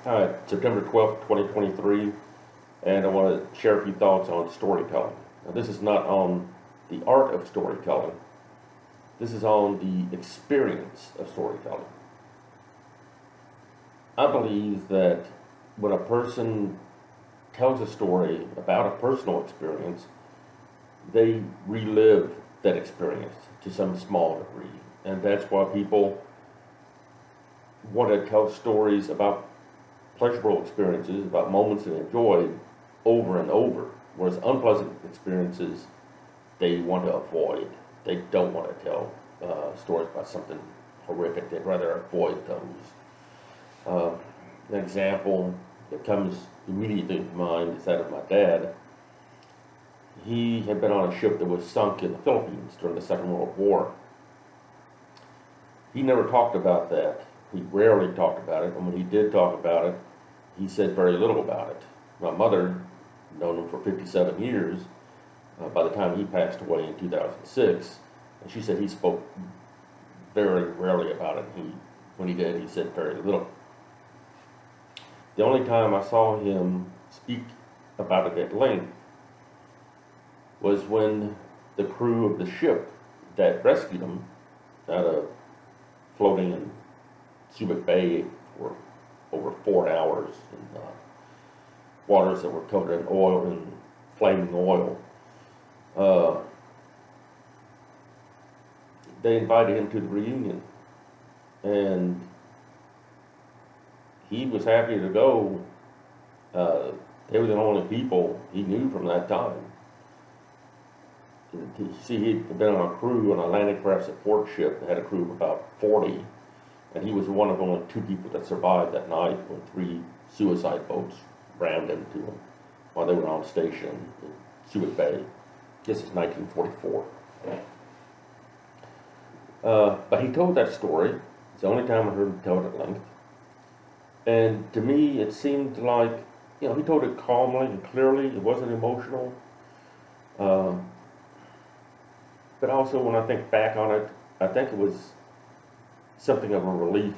Hi, September 12th, 2023, and I want to share a few thoughts on storytelling. Now, this is not on the art of storytelling, this is on the experience of storytelling. I believe that when a person tells a story about a personal experience, they relive that experience to some small degree. And that's why people want to tell stories about pleasurable experiences, about moments they enjoyed over and over, whereas unpleasant experiences they want to avoid. They don't want to tell stories about something horrific. They'd rather avoid those. An example that comes immediately to mind is that of my dad. He had been on a ship that was sunk in the Philippines during the Second World War. He never talked about that. He rarely talked about it, and when he did talk about it, he said very little about it. My mother, known him for 57 years, by the time he passed away in 2006, and she said he spoke very rarely about it. When he did, he said very little. The only time I saw him speak about it at length was when the crew of the ship that rescued him out of floating in Subic Bay for over 4 hours in waters that were covered in oil and flaming oil. They invited him to the reunion, and he was happy to go. They were the only people he knew from that time. See, he'd been on a crew, an Atlantic craft support ship that had a crew of about 40, and he was one of only 2 people that survived that night when 3 suicide boats rammed into him while they were on station in Subic Bay. This is 1944. But he told that story. It's the only time I heard him tell it at length. And to me, it seemed like, he told it calmly and clearly. It wasn't emotional. But also, when I think back on it, I think it was something of a relief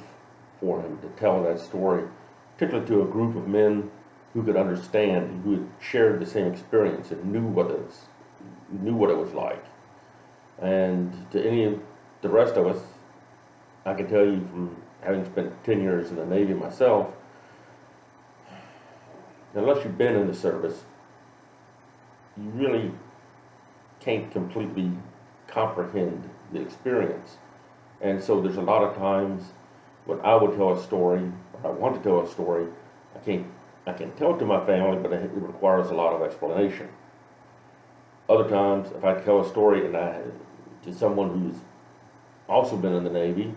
for him to tell that story, particularly to a group of men who could understand, who had shared the same experience and knew what it was like. And to any of the rest of us, I can tell you from having spent 10 years in the Navy myself, unless you've been in the service, you really can't completely comprehend the experience. And so there's a lot of times when I would tell a story, or I want to tell a story, I can tell it to my family, but it requires a lot of explanation. Other times, if I tell a story to someone who's also been in the Navy,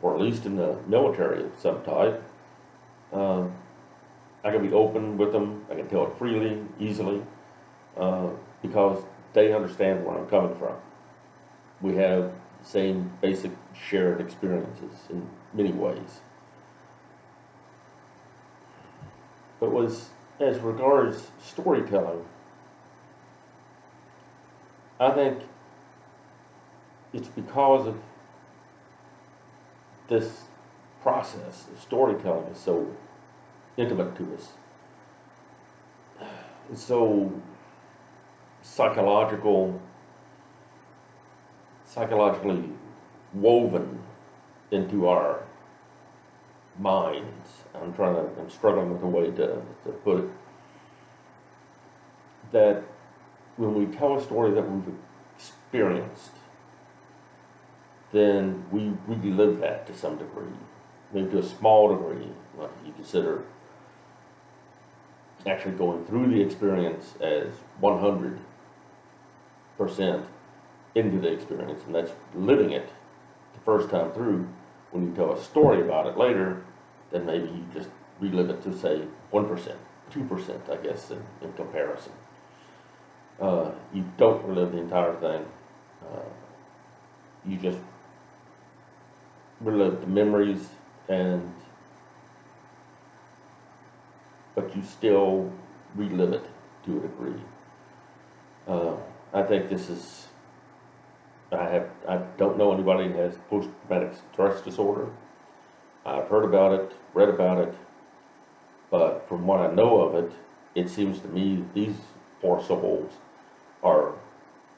or at least in the military of some type, I can be open with them. I can tell it freely, easily, because they understand where I'm coming from. We have the same basic shared experiences in many ways. But as regards storytelling, I think it's because of this process of storytelling is so intimate to us. It's so psychologically woven into our minds. I'm struggling with a way to put it. That when we tell a story that we've experienced, then we relive that to some degree, maybe to a small degree. Like you consider actually going through the experience as 100% into the experience, and that's living it the first time through. When you tell a story about it later, then maybe you just relive it to say 1%, 2%, I guess, in comparison. You don't relive the entire thing. You just relive the memories, but you still relive it to a degree. I think this is. I don't know anybody who has post-traumatic stress disorder. I've heard about it, read about it. But from what I know of it, it seems to me that these poor souls are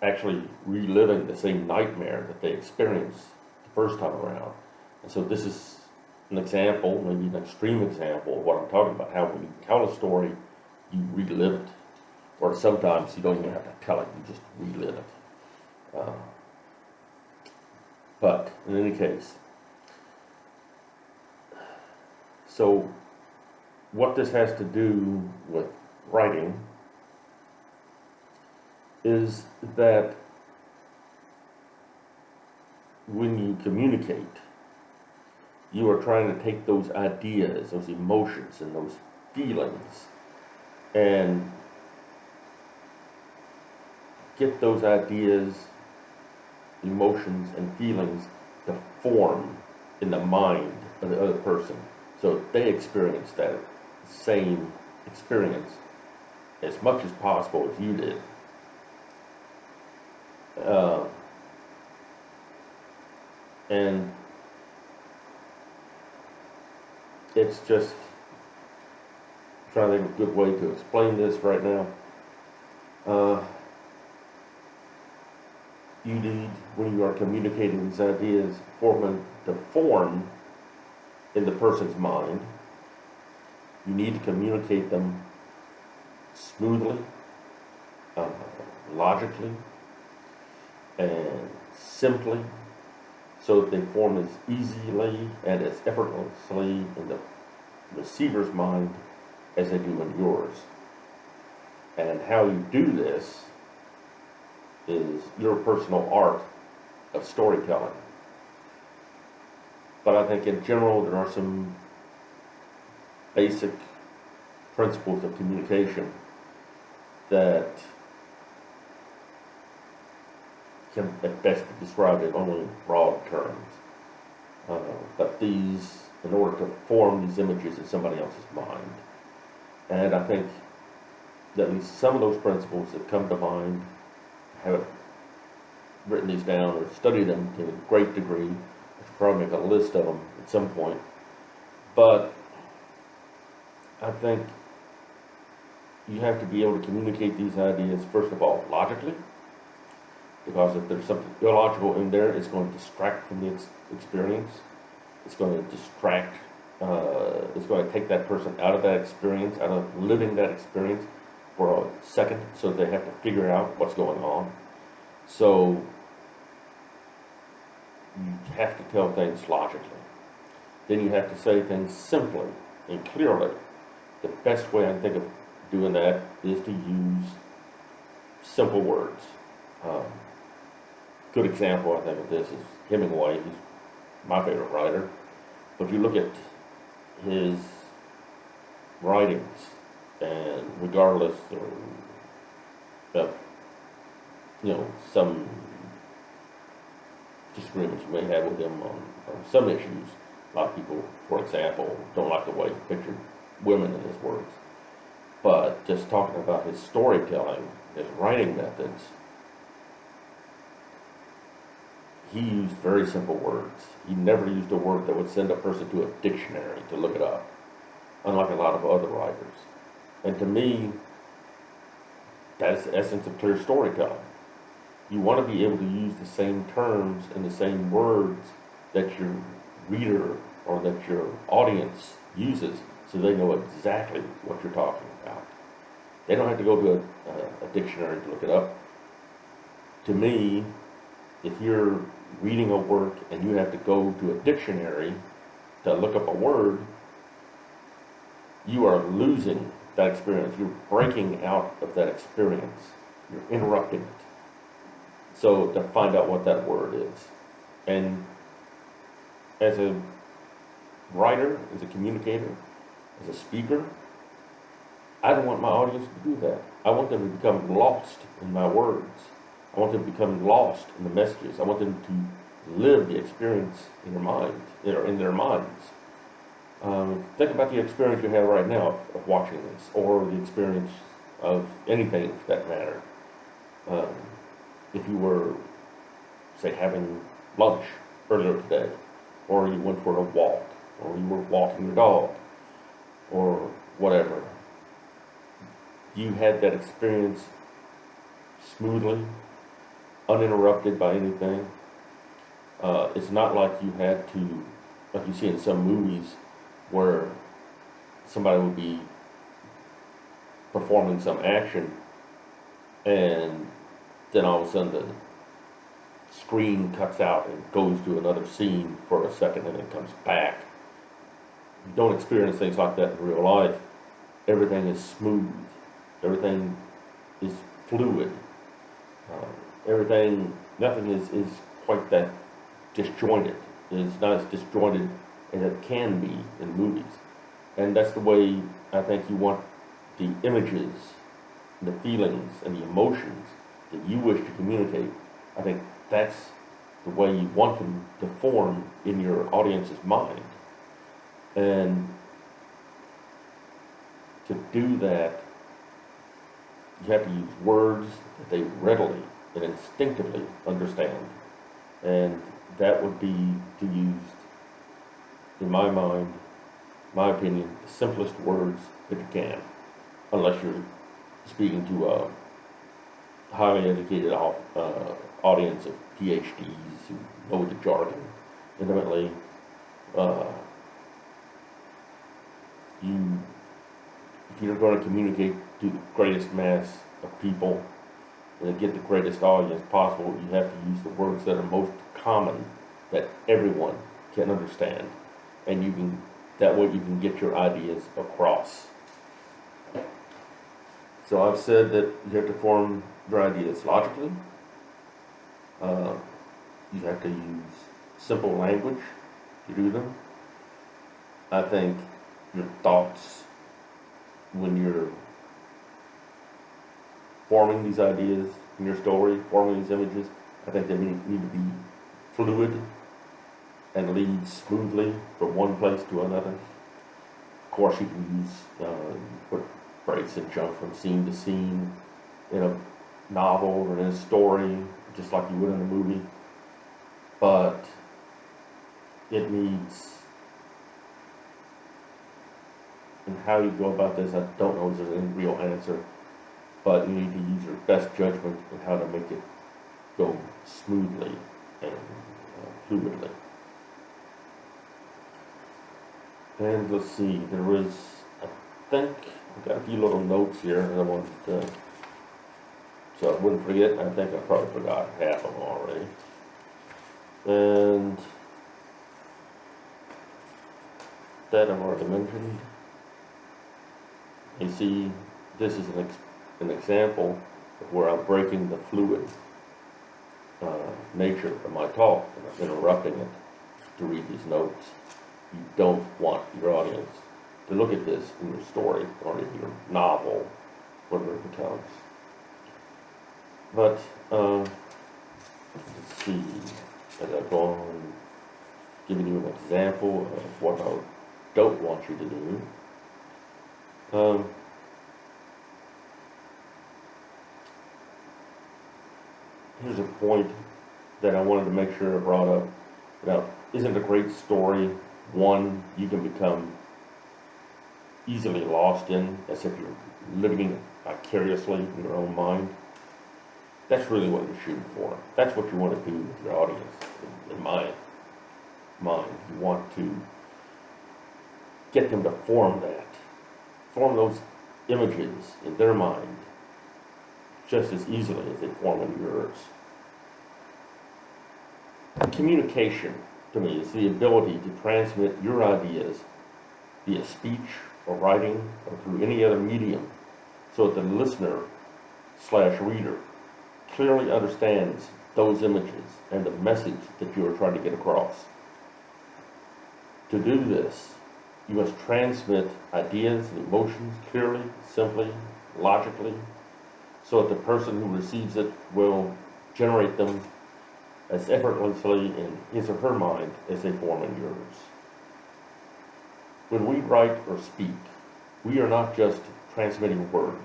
actually reliving the same nightmare that they experienced the first time around. And so this is an example, maybe an extreme example of what I'm talking about, how when you tell a story, you relive it. Or sometimes you don't even have to tell it, you just relive it. But in any case, so what this has to do with writing is that when you communicate, you are trying to take those ideas, those emotions, and those feelings, and get those ideas, emotions, and feelings to form in the mind of the other person, so they experience that same experience as much as possible as you did. And it's just trying to think of a good way to explain this right now. You need, when you are communicating these ideas, for them to form in the person's mind, you need to communicate them smoothly, logically, and simply, so that they form as easily and as effortlessly in the receiver's mind as they do in yours. And how you do this is your personal art of storytelling. But I think in general there are some basic principles of communication that can at best be described in only broad terms. But these, in order to form these images in somebody else's mind. And I think that at least some of those principles that come to mind, have written these down or studied them to a great degree. I should probably make a list of them at some point. But I think you have to be able to communicate these ideas, first of all, logically, because if there's something illogical in there, it's going to distract from the experience. It's going to distract, it's going to take that person out of that experience, out of living that experience for a second, so they have to figure out what's going on. So you have to tell things logically. Then you have to say things simply and clearly. The best way I think of doing that is to use simple words. Good example, I think, of this is Hemingway. He's my favorite writer. But if you look at his writings, and regardless of, some disagreements you may have with him on some issues, a lot of people, for example, don't like the way he pictured women in his works. But just talking about his storytelling, his writing methods, he used very simple words. He never used a word that would send a person to a dictionary to look it up, unlike a lot of other writers. And to me, that is the essence of clear storytelling. You want to be able to use the same terms and the same words that your reader or that your audience uses, so they know exactly what you're talking about. They don't have to go to a dictionary to look it up. To me, if you're reading a work and you have to go to a dictionary to look up a word, you are losing that experience. You're breaking out of that experience. You're interrupting it. So to find out what that word is. And as a writer, as a communicator, as a speaker, I don't want my audience to do that. I want them to become lost in my words. I want them to become lost in the messages. I want them to live the experience in their mind, in their minds. Think about the experience you have right now of watching this, or the experience of anything for that matter. If you were, say, having lunch earlier today, or you went for a walk, or you were walking your dog, or whatever, you had that experience smoothly, uninterrupted by anything. It's not like you had to, like you see in some movies, where somebody would be performing some action and then all of a sudden the screen cuts out and goes to another scene for a second and then comes back. You don't experience things like that in real life. Everything is smooth. Everything is fluid. Nothing is quite that disjointed. It's not as disjointed as it can be in movies. And that's the way I think you want the images, the feelings, and the emotions that you wish to communicate. I think that's the way you want them to form in your audience's mind. And to do that, you have to use words that they readily and instinctively understand. And that would be to use, in my mind, my opinion, the simplest words that you can, unless you're speaking to a highly educated audience of PhDs who know the jargon intimately. If you're going to communicate to the greatest mass of people and get the greatest audience possible, you have to use the words that are most common, that everyone can understand, and that way you can get your ideas across. So I've said that you have to form your ideas logically. You have to use simple language to do them. I think your thoughts, when you're forming these ideas in your story, forming these images, I think they need to be fluid and lead smoothly from one place to another. Of course, you can use put breaks and jump from scene to scene in a novel or in a story, just like you would in a movie. But it needs, and how you go about this, I don't know if there's any real answer, but you need to use your best judgment in how to make it go smoothly and fluidly. And let's see, I think, I've got a few little notes here that I wanted to, so I wouldn't forget. I think I probably forgot half of them already. And that I've already mentioned. You see, this is an example of where I'm breaking the fluid nature of my talk, and I'm interrupting it to read these notes. You don't want your audience to look at this in your story or in your novel, whatever it becomes. But let's see, as I go on giving you an example of what I don't want you to do. Here's a point that I wanted to make sure I brought up. Now, isn't a great story one you can become easily lost in, as if you're living vicariously in your own mind? That's really what you're shooting for. That's what you want to do with your audience, in my mind. You want to get them to form those images in their mind just as easily as they form in yours. Communication, to me, is the ability to transmit your ideas via speech or writing or through any other medium so that the listener/reader clearly understands those images and the message that you are trying to get across. To do this, you must transmit ideas and emotions clearly, simply, logically, so that the person who receives it will generate them as effortlessly in his or her mind as they form in yours. When we write or speak, we are not just transmitting words.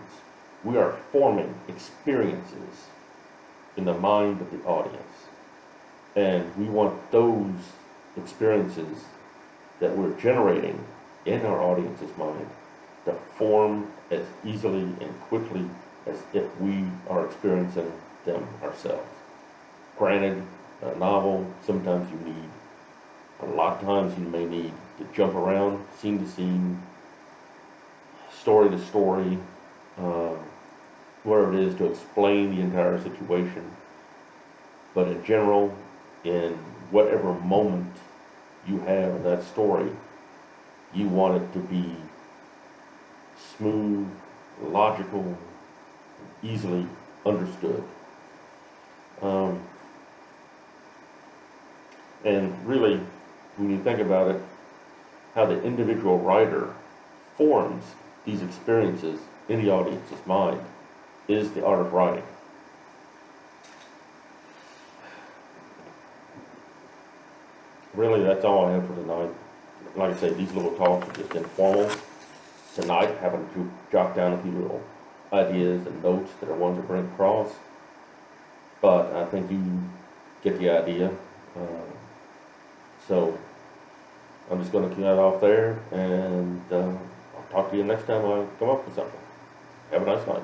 We are forming experiences in the mind of the audience. And we want those experiences that we're generating in our audience's mind to form as easily and quickly as if we are experiencing them ourselves. Granted, a novel, sometimes you need, a lot of times you may need to jump around scene to scene, story to story, uh, whatever it is to explain the entire situation. But in general, in whatever moment you have in that story, you want it to be smooth, logical, easily understood. Um, and really, when you think about it, how the individual writer forms these experiences in the audience's mind is the art of writing. Really, that's all I have for tonight. Like I say, these little talks are just informal. Tonight, having to jot down a few little ideas and notes that I wanted to bring across. But I think you get the idea. So I'm just going to cue that off there, and I'll talk to you next time I come up with something. Have a nice night.